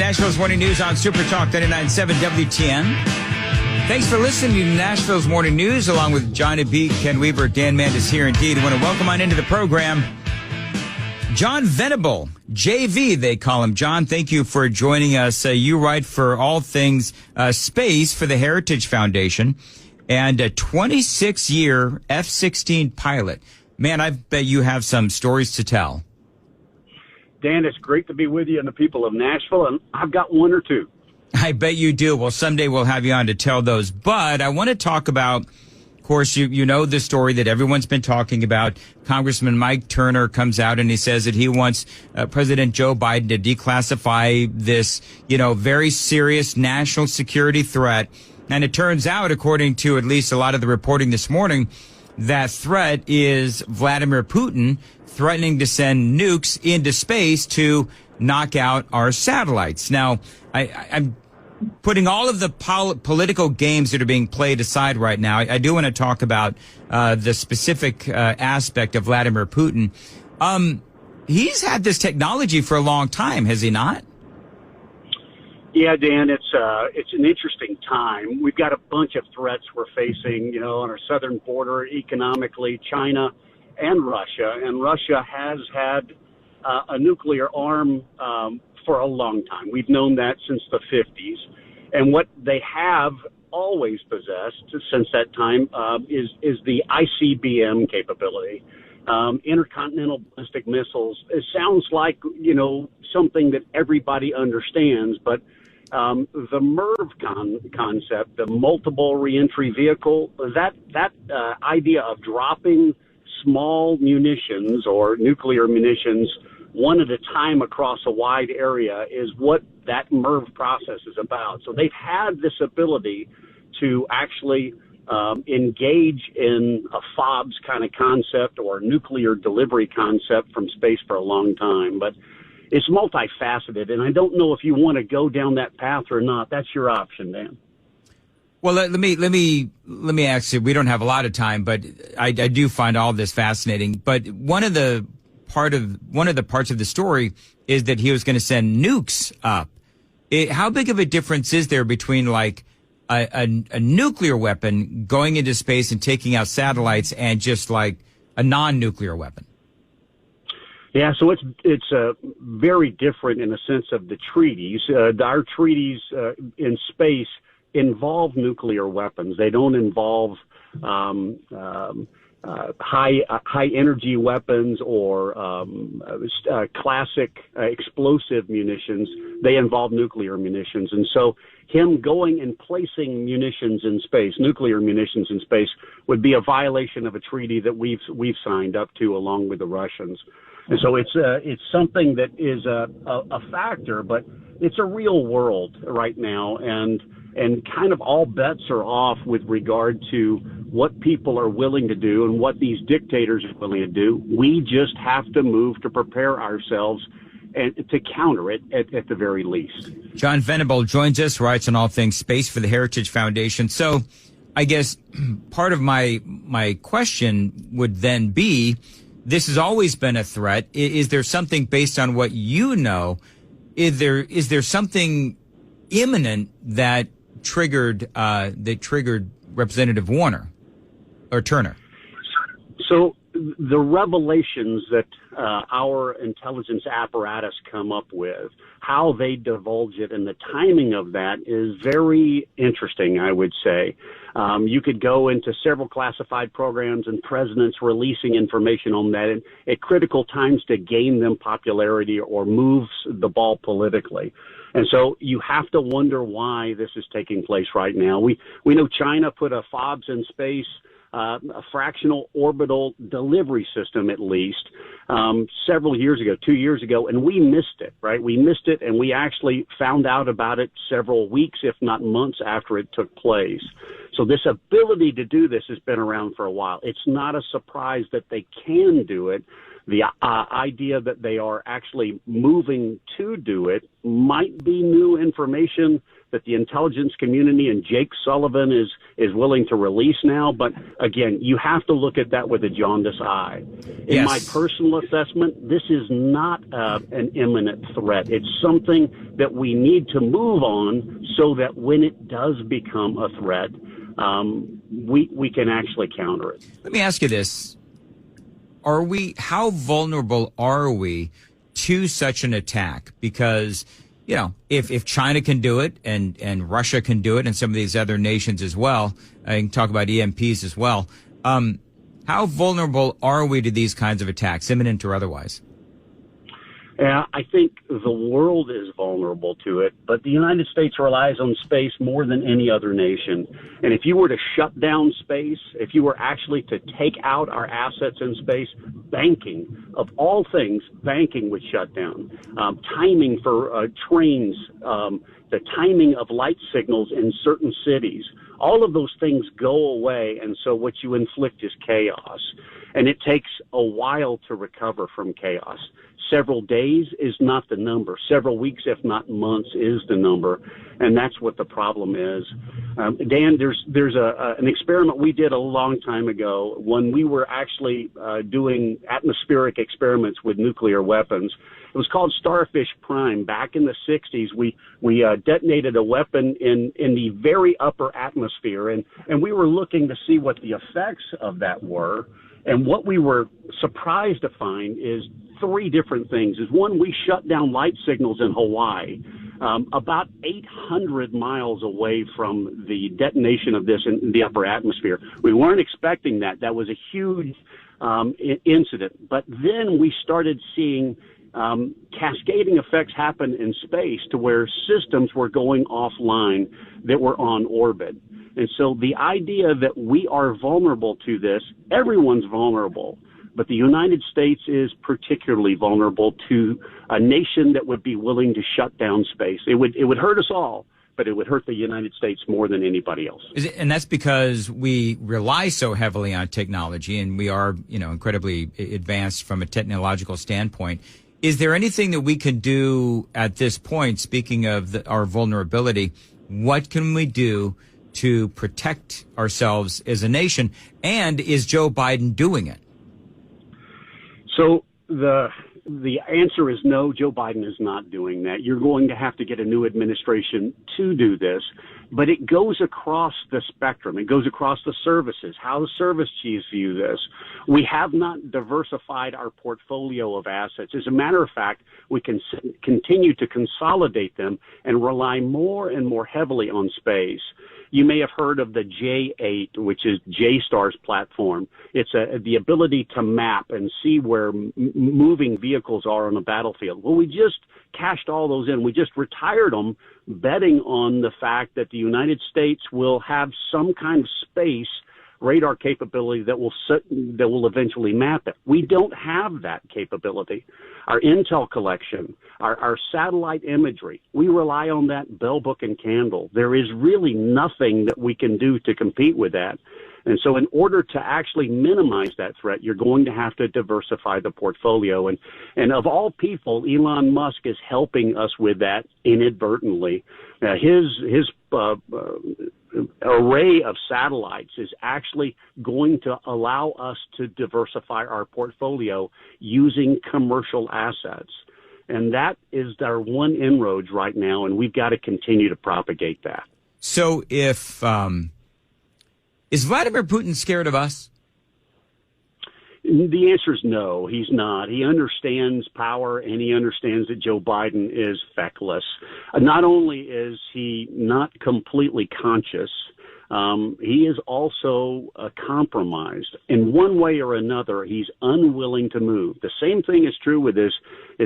Nashville's Morning News on Super Talk 99.7 WTN. Thanks for listening to Nashville's Morning News, along with Johnny B, Ken Weaver, Dan Mandis here indeed. I want to welcome on into the program John Venable, JV, they call him. John, thank you for joining us. You write for all things space for the Heritage Foundation and a 26-year F-16 pilot. Man, I bet you have some stories to tell. Dan, it's great to be with you and the people of Nashville, and I've got one or two. I bet you do. Well, someday we'll have you on to tell those. But I want to talk about, of course, you know the story that everyone's been talking about. Congressman Mike Turner comes out and he says that he wants President Joe Biden to declassify this, very serious national security threat. And it turns out, according to at least a lot of the reporting this morning, that threat is Vladimir Putin threatening to send nukes into space to knock out our satellites. Now, I'm putting all of the political games that are being played aside right now. I do want to talk about the specific aspect of Vladimir Putin. He's had this technology for a long time, has he not? Yeah, Dan, it's an interesting time. We've got a bunch of threats we're facing, on our southern border economically, China and Russia. And Russia has had a nuclear arm for a long time. We've known that since the 50s. And what they have always possessed since that time is the ICBM capability. Intercontinental ballistic missiles. It sounds like, something that everybody understands, but the MIRV concept, the multiple reentry vehicle, that idea of dropping small munitions or nuclear munitions one at a time across a wide area is what that MIRV process is about. So they've had this ability to actually engage in a FOBS kind of concept or nuclear delivery concept from space for a long time. But it's multifaceted, and I don't know if you want to go down that path or not. That's your option, Dan. Well, let me ask you. We don't have a lot of time, but I do find all this fascinating. But one of the parts of the story is that he was going to send nukes up. How big of a difference is there between like a nuclear weapon going into space and taking out satellites and just like a non-nuclear weapon? Yeah, so it's very different in the sense of the treaties. Our treaties in space involve nuclear weapons. They don't involve high energy weapons or classic explosive munitions. They involve nuclear munitions, and so him going and placing munitions in space, nuclear munitions in space, would be a violation of a treaty that we've signed up to along with the Russians. And so it's something that is a factor, but it's a real world right now, and kind of all bets are off with regard to what people are willing to do and what these dictators are willing to do. We just have to move to prepare ourselves and to counter it at the very least. John Venable joins us, writes on all things space for the Heritage Foundation. So I guess part of my question would then be, this has always been a threat. Is there something based on what you know? Is there something imminent that triggered Representative Warner or Turner? So the revelations that our intelligence apparatus come up with, how they divulge it, and the timing of that is very interesting, I would say. You could go into several classified programs and presidents releasing information on that at critical times to gain them popularity or moves the ball politically. And so you have to wonder why this is taking place right now. We know China put a FOBS in space, a fractional orbital delivery system at least, several years ago, 2 years ago, and we missed it, right? We missed it, and we actually found out about it several weeks, if not months, after it took place. So this ability to do this has been around for a while. It's not a surprise that they can do it. The idea that they are actually moving to do it might be new information that the intelligence community and Jake Sullivan is willing to release now. But again, you have to look at that with a jaundiced eye. In my personal assessment, this is not an imminent threat. It's something that we need to move on so that when it does become a threat, we can actually counter it. Let me ask you this. How vulnerable are we to such an attack? Because, you know, if China can do it and Russia can do it and some of these other nations as well, I can talk about EMPs as well. How vulnerable are we to these kinds of attacks, imminent or otherwise? Yeah, I think the world is vulnerable to it, but the United States relies on space more than any other nation. And if you were to shut down space, if you were actually to take out our assets in space, banking, of all things, banking would shut down. Timing for trains, the timing of light signals in certain cities, all of those things go away, and so what you inflict is chaos. And it takes a while to recover from chaos. Several days is not the number. Several weeks, if not months, is the number, and that's what the problem is. Dan, there's an experiment we did a long time ago when we were actually doing atmospheric experiments with nuclear weapons. It was called Starfish Prime. Back in the 60s, we detonated a weapon in the very upper atmosphere, and we were looking to see what the effects of that were. And what we were surprised to find is three different things. One, we shut down light signals in Hawaii, about 800 miles away from the detonation of this in the upper atmosphere. We weren't expecting that. That was a huge incident. But then we started seeing cascading effects happen in space to where systems were going offline that were on orbit. And so the idea that we are vulnerable to this, everyone's vulnerable, but the United States is particularly vulnerable to a nation that would be willing to shut down space. It would hurt us all, but it would hurt the United States more than anybody else. And that's because we rely so heavily on technology, and we are, incredibly advanced from a technological standpoint. Is there anything that we can do at this point, speaking of our vulnerability, what can we do to protect ourselves as a nation? And is Joe Biden doing it? So the answer is no, Joe Biden is not doing that. You're going to have to get a new administration to do this, but it goes across the spectrum. It goes across the services, how the service chiefs view this. We have not diversified our portfolio of assets. As a matter of fact, we can continue to consolidate them and rely more and more heavily on space. You may have heard of the J8, which is JSTAR's platform. It's the ability to map and see where moving vehicles are on a battlefield. Well, we just cashed all those in. We just retired them, betting on the fact that the United States will have some kind of space radar capability that will eventually map it. We don't have that capability. Our intel collection, our satellite imagery, we rely on that bell, book, and candle. There is really nothing that we can do to compete with that. And so in order to actually minimize that threat, you're going to have to diversify the portfolio. And of all people, Elon Musk is helping us with that inadvertently. His array of satellites is actually going to allow us to diversify our portfolio using commercial assets. And that is our one inroads right now, and we've got to continue to propagate that. So is Vladimir Putin scared of us? The answer is no, he's not. He understands power, and he understands that Joe Biden is feckless. Not only is he not completely conscious, he is also compromised. In one way or another, he's unwilling to move. The same thing is true with his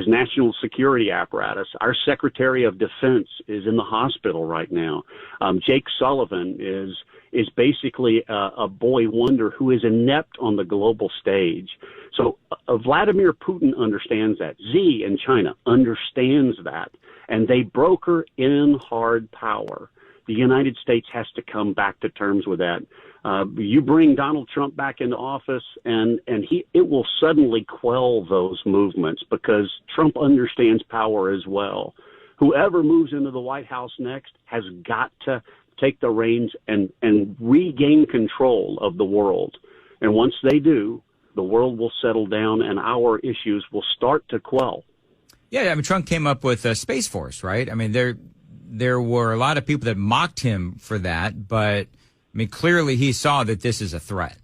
national security apparatus. Our Secretary of Defense is in the hospital right now. Jake Sullivan is basically a boy wonder who is inept on the global stage. So Vladimir Putin understands that. Xi in China understands that. And they broker in hard power. The United States has to come back to terms with that. You bring Donald Trump back into office, and it will suddenly quell those movements because Trump understands power as well. whoever moves into the White House next has got to take the reins and regain control of the world. And once they do, the world will settle down and our issues will start to quell. Yeah, I mean, Trump came up with a Space Force, right? I mean, there were a lot of people that mocked him for that, but I mean, clearly he saw that this is a threat.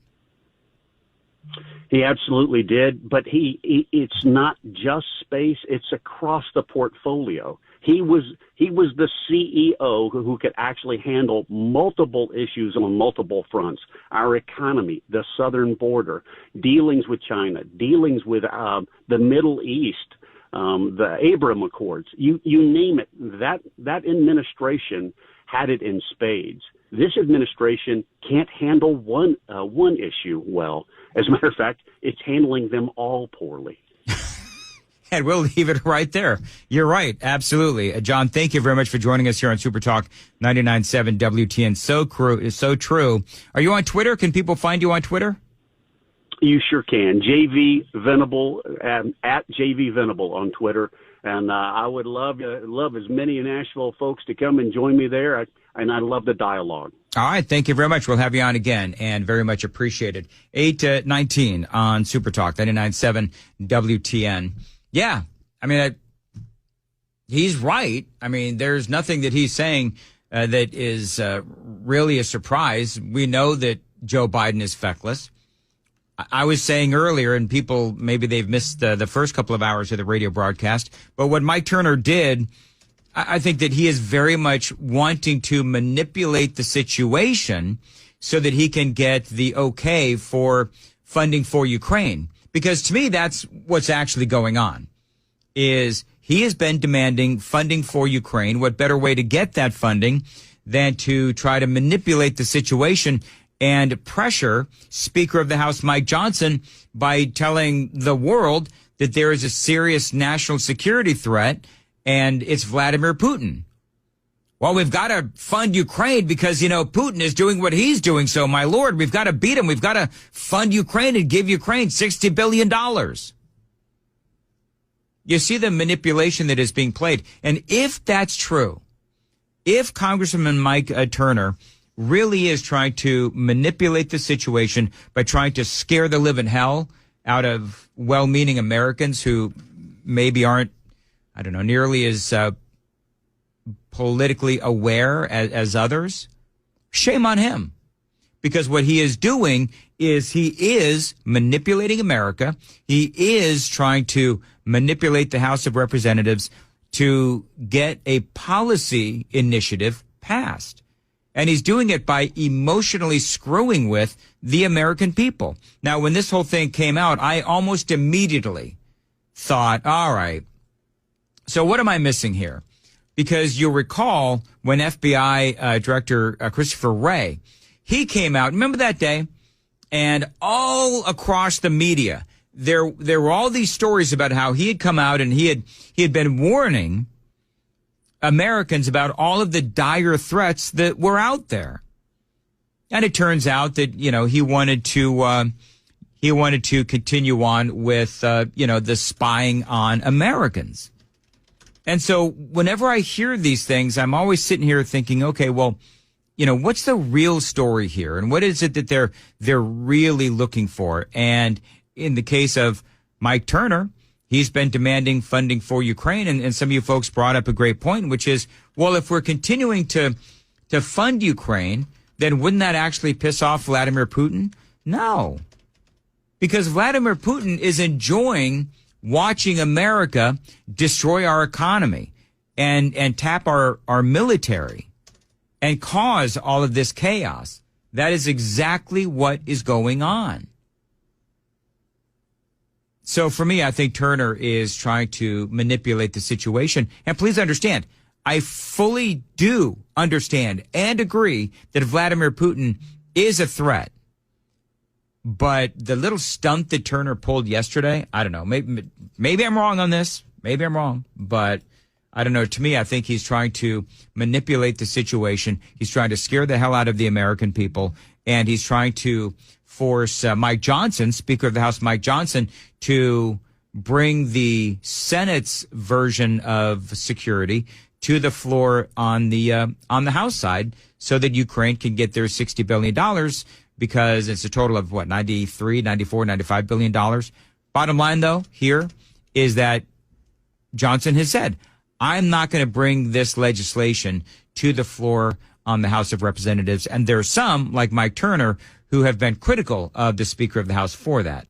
He absolutely did, but it's not just space, it's across the portfolio. He was the CEO who could actually handle multiple issues on multiple fronts. Our economy, the southern border, dealings with China, dealings with the Middle East, the Abraham Accords, you name it. That administration had it in spades. This administration can't handle one issue well. As a matter of fact, it's handling them all poorly. And we'll leave it right there. You're right. Absolutely. John, thank you very much for joining us here on Super Talk 99.7 WTN. So true. Are you on Twitter? Can people find you on Twitter? You sure can. JV Venable, at JV Venable on Twitter. And I would love as many Nashville folks to come and join me there. And I love the dialogue. All right. Thank you very much. We'll have you on again and very much appreciated. 8-19 on Super Talk 99.7 WTN. Yeah. I mean, he's right. I mean, there's nothing that he's saying that is really a surprise. We know that Joe Biden is feckless. I was saying earlier, and people, maybe they've missed the first couple of hours of the radio broadcast, but what Mike Turner did, I think that he is very much wanting to manipulate the situation so that he can get the okay for funding for Ukraine. Because to me, that's what's actually going on, is he has been demanding funding for Ukraine. What better way to get that funding than to try to manipulate the situation and pressure Speaker of the House Mike Johnson by telling the world that there is a serious national security threat, and it's Vladimir Putin. Well, we've got to fund Ukraine because, Putin is doing what he's doing. So, my Lord, we've got to beat him. We've got to fund Ukraine and give Ukraine $60 billion. You see the manipulation that is being played. And if that's true, if Congressman Mike Turner really is trying to manipulate the situation by trying to scare the living hell out of well-meaning Americans who maybe aren't, nearly as politically aware as others, shame on him. Because what he is doing is he is manipulating America. He is trying to manipulate the House of Representatives to get a policy initiative passed. And he's doing it by emotionally screwing with the American people. Now, when this whole thing came out, I almost immediately thought, all right, so what am I missing here? Because you'll recall when FBI Director Christopher Wray, he came out, remember that day? And all across the media, there were all these stories about how he had come out and he had been warning Americans about all of the dire threats that were out there. And it turns out that, he wanted to continue on with, the spying on Americans. And so whenever I hear these things, I'm always sitting here thinking, okay, well, what's the real story here? And what is it that they're really looking for? And in the case of Mike Turner, he's been demanding funding for Ukraine. And some of you folks brought up a great point, which is, well, if we're continuing to fund Ukraine, then wouldn't that actually piss off Vladimir Putin? No, because Vladimir Putin is enjoying watching America destroy our economy and tap our military and cause all of this chaos. That is exactly what is going on. So for me, I think Turner is trying to manipulate the situation. And please understand, I fully do understand and agree that Vladimir Putin is a threat. But the little stunt that Turner pulled yesterday, I don't know. Maybe I'm wrong on this. Maybe I'm wrong. But I don't know. To me, I think he's trying to manipulate the situation. He's trying to scare the hell out of the American people. And he's trying to force Mike Johnson, Speaker of the House Mike Johnson, to bring the Senate's version of security to the floor on the House side so that Ukraine can get their $60 billion, because it's a total of what, 93, 94, 95 billion dollars. Bottom line, though, here is that Johnson has said, I'm not going to bring this legislation to the floor on the House of Representatives. And there are some, like Mike Turner, who have been critical of the Speaker of the House for that.